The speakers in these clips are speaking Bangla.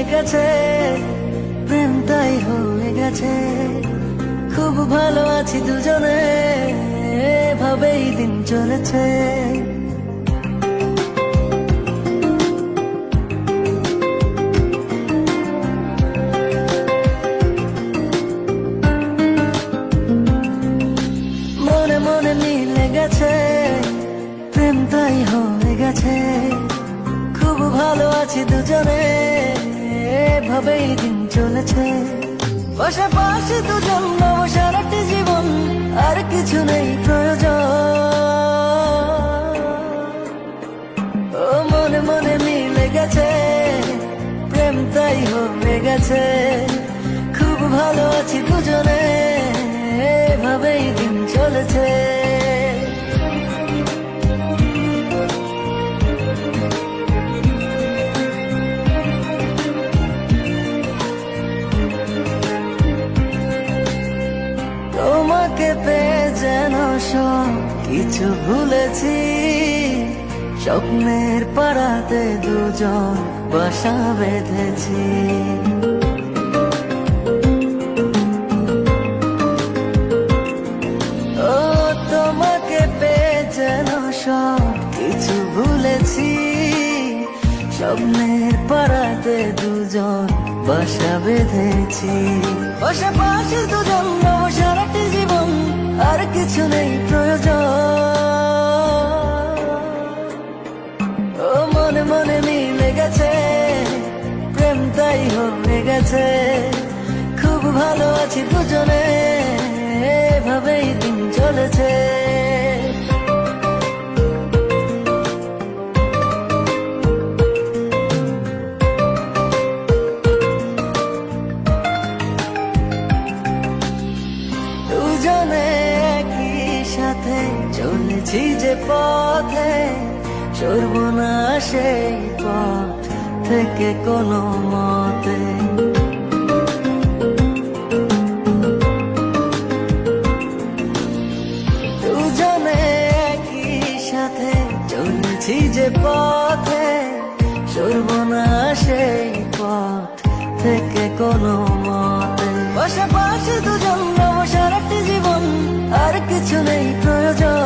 গেছে, প্রেম তাই হয়ে গেছে। খুব ভালো আছি দুজনে, এভাবেই দিন চলেছে। মনে মনে মিলে গেছে, প্রেম তাই হয়ে গেছে। খুব ভালো আছি দুজনে, এভাবেই দিন চলেছে। পাশাপাশি দুজন নব সারাটি জীবন, আর কিছু নেই প্রয়োজন। ও মনে মনে মিলে গেছে, প্রেম তাই হয়ে গেছে। খুব ভালো আছি দুজনে, এভাবেই দিন চলেছে। তোমাকে পেয়ে যেন সব কিছু ভুলেছি। স্বপ্নের পাড়াতে দুজন বাসা বেঁধেছি। ও তোমাকে পেয়ে যেন সব কিছু ভুলেছি। স্বপ্নের পাড়াতে দুজন বাসা বেঁধেছি। পাশাপাশি দুজন নব সারাটি জীবন, আর কিছু নেই প্রয়োজন। ও মনে মনে মিলে গেছে, প্রেম তাই হয়ে গেছে। খুব ভালো আছি দুজনে, এভাবেই দিন চলেছে। দুজনে একই সাথে চলেছি যে পথে, সরব না সেই পথ থেকে কোনো মতে। দুজনে একই সাথে চলেছি যে পথে, সরব না সেই পথ থেকে কোনো মতে। পাশাপাশি দুজন নব সারাটি জীবন, আর কিছু নেই প্রয়োজন।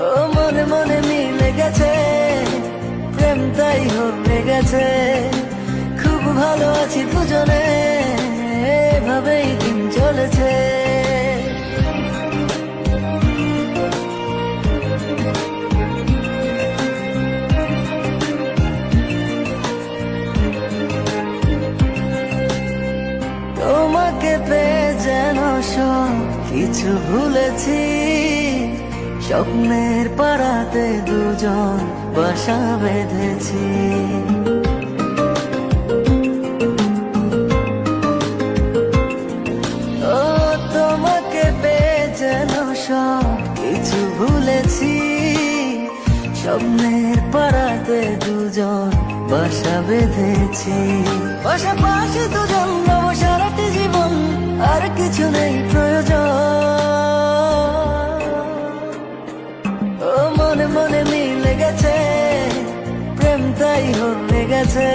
ও মনে মনে মিলে গেছে, প্রেম তাই হয়ে গেছে। খুব ভালো আছি দুজনে, এভাবেই দিন চলেছে। তোমাকে পেয়ে যেন সব কিছু ভুলেছি। স্বপ্নের পাড়াতে দুজন বাসা বেঁধেছি। ও তোমাকে পেয়ে যেন সব কিছু ভুলেছি। স্বপ্নের পাড়াতে দুজন বাসা বেঁধেছি। পাশাপাশি দুজন নব সারাটি জীবন, আর কিছু নেই প্রয়োজন। ও মনে মনে মিলে গেছে, প্রেম তাই হয়ে গেছে।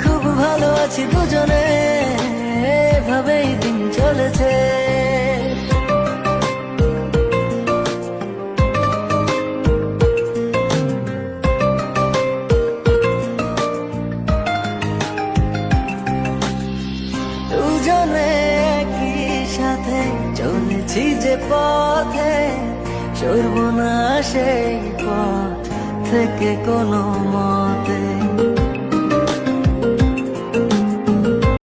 খুব ভালো আছি দুজনে, এভাবেই দিন চলেছে। দুজনে একই সাথে চলেছি যে পথে, সরব না সেই পথ থেকে কোনো মতে।